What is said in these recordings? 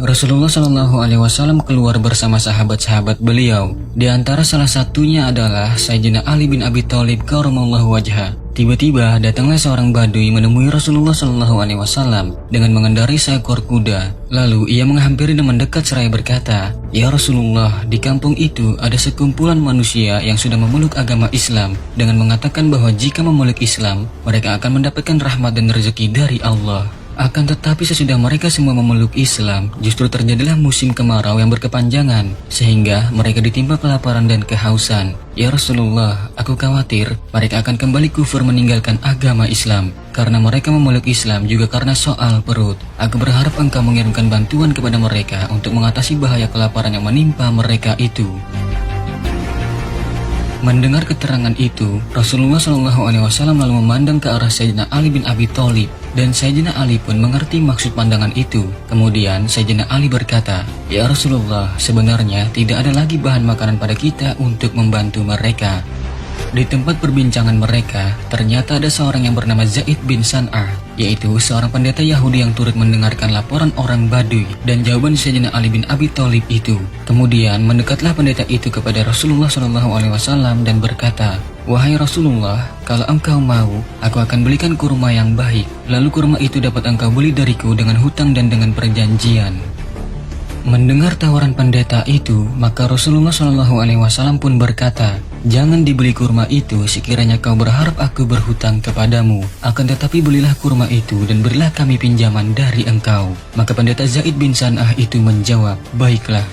Rasulullah Shallallahu Alaihi Wasallam keluar bersama sahabat-sahabat beliau. Di antara salah satunya adalah Sayyidina Ali bin Abi Thalib karramallahu wajhah. Tiba-tiba datanglah seorang badui menemui Rasulullah Shallallahu Alaihi Wasallam dengan mengendarai seekor kuda. Lalu ia menghampiri dan mendekat seraya berkata, "Ya Rasulullah, di kampung itu ada sekumpulan manusia yang sudah memeluk agama Islam dengan mengatakan bahwa jika memeluk Islam, mereka akan mendapatkan rahmat dan rezeki dari Allah. Akan tetapi sesudah mereka semua memeluk Islam, justru terjadilah musim kemarau yang berkepanjangan, sehingga mereka ditimpa kelaparan dan kehausan. Ya Rasulullah, aku khawatir mereka akan kembali kufur meninggalkan agama Islam. Karena mereka memeluk Islam juga karena soal perut. Aku berharap engkau mengirimkan bantuan kepada mereka untuk mengatasi bahaya kelaparan yang menimpa mereka itu." Mendengar keterangan itu, Rasulullah Shallallahu Alaihi Wasallam lalu memandang ke arah Sayyidina Ali bin Abi Thalib, dan Sayyidina Ali pun mengerti maksud pandangan itu. Kemudian Sayyidina Ali berkata, "Ya Rasulullah, sebenarnya tidak ada lagi bahan makanan pada kita untuk membantu mereka." Di tempat perbincangan mereka, ternyata ada seorang yang bernama Zaid bin San'ah, yaitu seorang pendeta Yahudi yang turut mendengarkan laporan orang Badui dan jawaban Sayyidina Ali bin Abi Thalib itu. Kemudian mendekatlah pendeta itu kepada Rasulullah SAW dan berkata, "Wahai Rasulullah, kalau engkau mau, aku akan belikan kurma yang baik. Lalu kurma itu dapat engkau beli dariku dengan hutang dan dengan perjanjian." Mendengar tawaran pendeta itu, maka Rasulullah SAW pun berkata, "Jangan dibeli kurma itu sekiranya kau berharap aku berhutang kepadamu. Akan tetapi belilah kurma itu dan berilah kami pinjaman dari engkau." Maka pendeta Zaid bin San'ah itu menjawab, "Baiklah."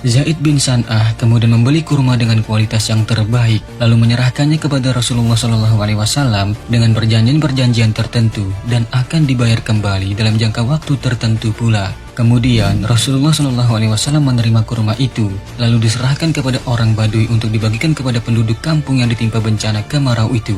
Zaid bin San'ah kemudian membeli kurma dengan kualitas yang terbaik, lalu menyerahkannya kepada Rasulullah SAW dengan perjanjian-perjanjian tertentu dan akan dibayar kembali dalam jangka waktu tertentu pula. Kemudian Rasulullah SAW menerima kurma itu, lalu diserahkan kepada orang Badui untuk dibagikan kepada penduduk kampung yang ditimpa bencana kemarau itu.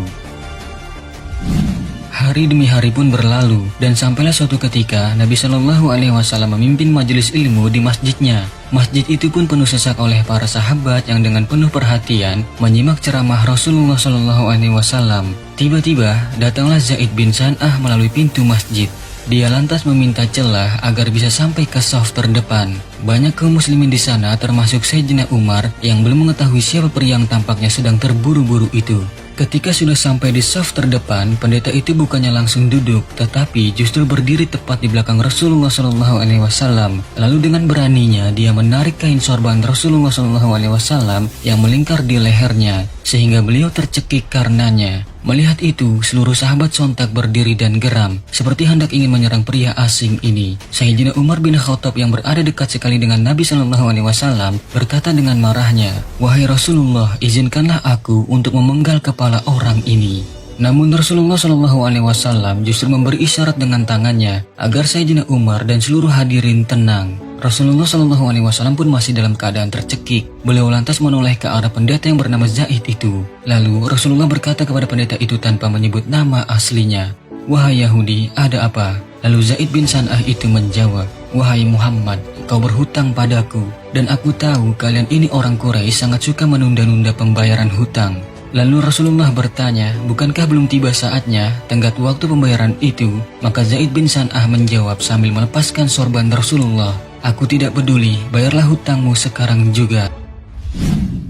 Hari demi hari pun berlalu, dan sampailah suatu ketika Nabi Shallallahu Alaihi Wasallam memimpin majelis ilmu di masjidnya. Masjid itu pun penuh sesak oleh para sahabat yang dengan penuh perhatian menyimak ceramah Rasulullah Shallallahu Alaihi Wasallam. Tiba-tiba datanglah Zaid bin San'ah melalui pintu masjid. Dia lantas meminta celah agar bisa sampai ke shaf terdepan. Banyak kaum muslimin di sana, termasuk Sayyidina Umar, yang belum mengetahui siapa pria yang tampaknya sedang terburu-buru itu. Ketika sudah sampai di shaf terdepan, pendeta itu bukannya langsung duduk, tetapi justru berdiri tepat di belakang Rasulullah SAW. Lalu dengan beraninya dia menarik kain sorban Rasulullah SAW yang melingkar di lehernya, sehingga beliau tercekik karenanya. Melihat itu, seluruh sahabat sontak berdiri dan geram, seperti hendak ingin menyerang pria asing ini. Sayyidina Umar bin Khattab yang berada dekat sekali dengan Nabi SAW berkata dengan marahnya, "Wahai Rasulullah, izinkanlah aku untuk memenggal kepala orang ini." Namun Rasulullah SAW justru memberi isyarat dengan tangannya agar Sayyidina Umar dan seluruh hadirin tenang. Rasulullah SAW pun masih dalam keadaan tercekik. Beliau lantas menoleh ke arah pendeta yang bernama Zaid itu. Lalu Rasulullah berkata kepada pendeta itu tanpa menyebut nama aslinya, "Wahai Yahudi, ada apa?" Lalu Zaid bin San'ah itu menjawab, "Wahai Muhammad, kau berhutang padaku, dan aku tahu kalian ini orang Quraisy sangat suka menunda-nunda pembayaran hutang." Lalu Rasulullah bertanya, "Bukankah belum tiba saatnya tenggat waktu pembayaran itu?" Maka Zaid bin San'ah menjawab sambil melepaskan sorban Rasulullah, "Aku tidak peduli, bayarlah hutangmu sekarang juga."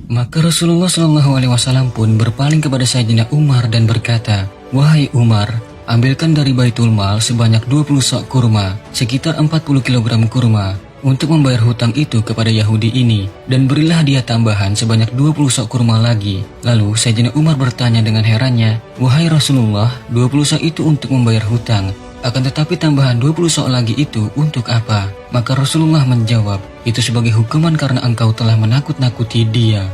Maka Rasulullah SAW pun berpaling kepada Sayyidina Umar dan berkata, "Wahai Umar, ambilkan dari Baitul Mal sebanyak 20 sok kurma, sekitar 40 kg kurma, untuk membayar hutang itu kepada Yahudi ini, dan berilah dia tambahan sebanyak 20 sok kurma lagi." Lalu Sayyidina Umar bertanya dengan herannya, "Wahai Rasulullah, 20 sok itu untuk membayar hutang, akan tetapi tambahan 20 sok lagi itu untuk apa?" Maka Rasulullah menjawab, "Itu sebagai hukuman karena engkau telah menakut-nakuti dia."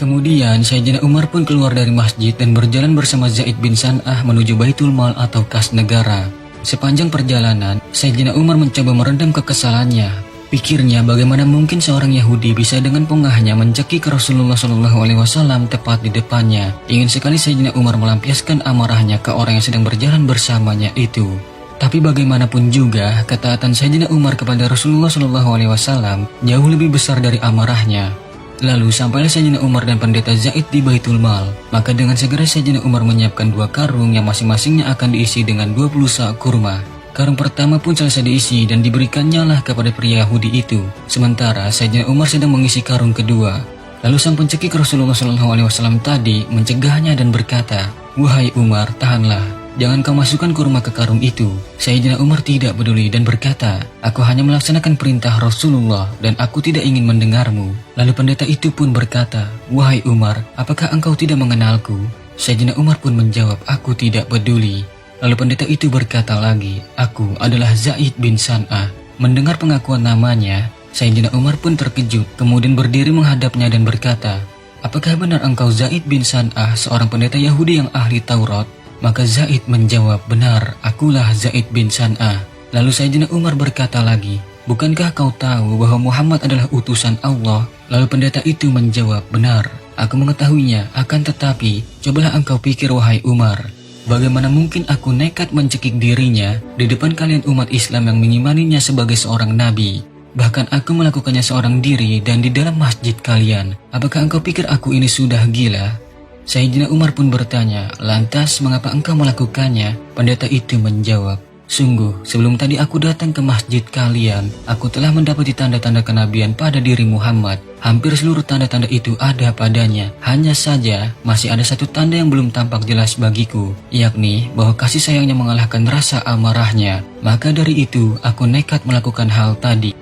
Kemudian Sayyidina Umar pun keluar dari masjid dan berjalan bersama Zaid bin San'ah menuju Baitul Mal atau kas negara. Sepanjang perjalanan, Sayyidina Umar mencoba meredam kekesalannya. Pikirnya, bagaimana mungkin seorang Yahudi bisa dengan pongahnya mencekik Rasulullah SAW tepat di depannya. Ingin sekali Sayyidina Umar melampiaskan amarahnya ke orang yang sedang berjalan bersamanya itu. Tapi bagaimanapun juga, ketaatan Sayyidina Umar kepada Rasulullah SAW jauh lebih besar dari amarahnya. Lalu sampailah Sayyidina Umar dan pendeta Zaid di Baitul Mal. Maka dengan segera Sayyidina Umar menyiapkan 2 karung yang masing-masingnya akan diisi dengan 20 sak kurma. Karung pertama pun selesai diisi dan diberikannya lah kepada pria Yahudi itu. Sementara Sayyidina Umar sedang mengisi karung kedua. Lalu sang pencekik Rasulullah SAW tadi mencegahnya dan berkata, "Wahai Umar, tahanlah. Jangan kau masukkan kurma ke karung itu." Sayyidina Umar tidak peduli dan berkata, "Aku hanya melaksanakan perintah Rasulullah dan aku tidak ingin mendengarmu." Lalu pendeta itu pun berkata, "Wahai Umar, apakah engkau tidak mengenalku?" Sayyidina Umar pun menjawab, "Aku tidak peduli." Lalu pendeta itu berkata lagi, "Aku adalah Zaid bin San'ah." Mendengar pengakuan namanya, Sayyidina Umar pun terkejut, kemudian berdiri menghadapnya dan berkata, "Apakah benar engkau Zaid bin San'ah, seorang pendeta Yahudi yang ahli Taurat?" Maka Zaid menjawab, "Benar, akulah Zaid bin San'ah." Lalu Sayyidina Umar berkata lagi, "Bukankah kau tahu bahwa Muhammad adalah utusan Allah?" Lalu pendeta itu menjawab, "Benar, aku mengetahuinya, akan tetapi, cobalah engkau pikir wahai Umar, bagaimana mungkin aku nekat mencekik dirinya di depan kalian umat Islam yang mengimaninya sebagai seorang nabi? Bahkan aku melakukannya seorang diri dan di dalam masjid kalian. Apakah engkau pikir aku ini sudah gila?" Sayyidina Umar pun bertanya, "Lantas mengapa engkau melakukannya?" Pendeta itu menjawab, "Sungguh, sebelum tadi aku datang ke masjid kalian, aku telah mendapati tanda-tanda kenabian pada diri Muhammad. Hampir seluruh tanda-tanda itu ada padanya. Hanya saja, masih ada satu tanda yang belum tampak jelas bagiku, yakni bahwa kasih sayangnya mengalahkan rasa amarahnya. Maka dari itu, aku nekat melakukan hal tadi.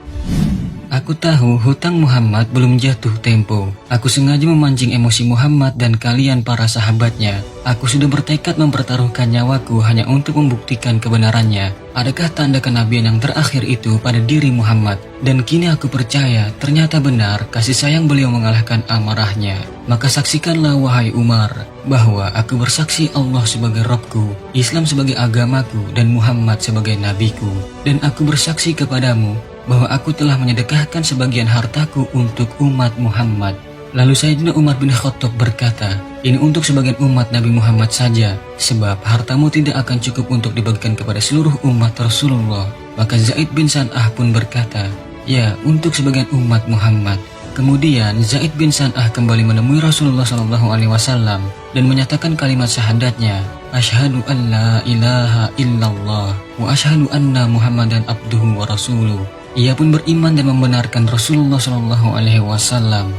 Aku tahu hutang Muhammad belum jatuh tempo. Aku sengaja memancing emosi Muhammad dan kalian para sahabatnya. Aku sudah bertekad mempertaruhkan nyawaku hanya untuk membuktikan kebenarannya. Adakah tanda kenabian yang terakhir itu pada diri Muhammad? Dan kini aku percaya ternyata benar kasih sayang beliau mengalahkan amarahnya. Maka saksikanlah wahai Umar, bahwa aku bersaksi Allah sebagai Rabbku, Islam sebagai agamaku, dan Muhammad sebagai nabiku. Dan aku bersaksi kepadamu bahwa aku telah menyedekahkan sebagian hartaku untuk umat Muhammad." Lalu Sayyidina Umar bin Khattab berkata, "Ini untuk sebagian umat Nabi Muhammad saja, sebab hartamu tidak akan cukup untuk dibagikan kepada seluruh umat Rasulullah." Maka Zaid bin San'ah pun berkata, "Ya, untuk sebagian umat Muhammad." Kemudian Zaid bin San'ah kembali menemui Rasulullah SAW dan menyatakan kalimat syahadatnya, "Asyhadu an la ilaha illallah wa asyhadu anna Muhammadan abduhu wa rasuluh." Ia pun beriman dan membenarkan Rasulullah SAW.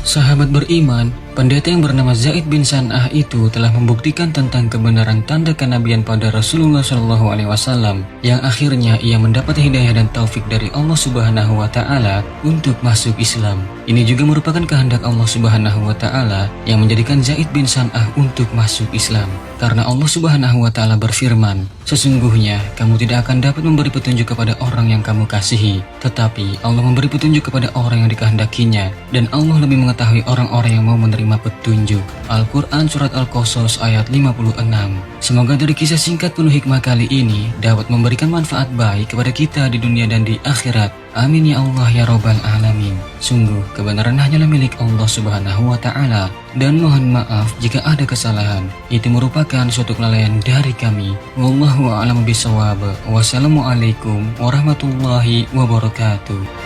Sahabat beriman, pendeta yang bernama Zaid bin San'ah itu telah membuktikan tentang kebenaran tanda kenabian pada Rasulullah SAW, yang akhirnya ia mendapat hidayah dan taufik dari Allah Subhanahu wa Ta'ala untuk masuk Islam. Ini juga merupakan kehendak Allah Subhanahu wa Ta'ala yang menjadikan Zaid bin San'ah untuk masuk Islam. Karena Allah Subhanahu wa Ta'ala berfirman, "Sesungguhnya kamu tidak akan dapat memberi petunjuk kepada orang yang kamu kasihi, tetapi Allah memberi petunjuk kepada orang yang dikehendakinya, dan Allah lebih mengetahui orang-orang yang mau menerima petunjuk." Al-Quran Surat Al-Qasas ayat 56. Semoga dari kisah singkat penuh hikmah kali ini dapat memberikan manfaat baik kepada kita di dunia dan di akhirat. Amin ya Allah ya Rabbal Alamin. Sungguh kebenaran hanyalah milik Allah Subhanahu wa Ta'ala, dan mohon maaf jika ada kesalahan. Itu merupakan suatu kelalaian dari kami. Wallahu a'lam bishawab. Wassalamualaikum warahmatullahi wabarakatuh.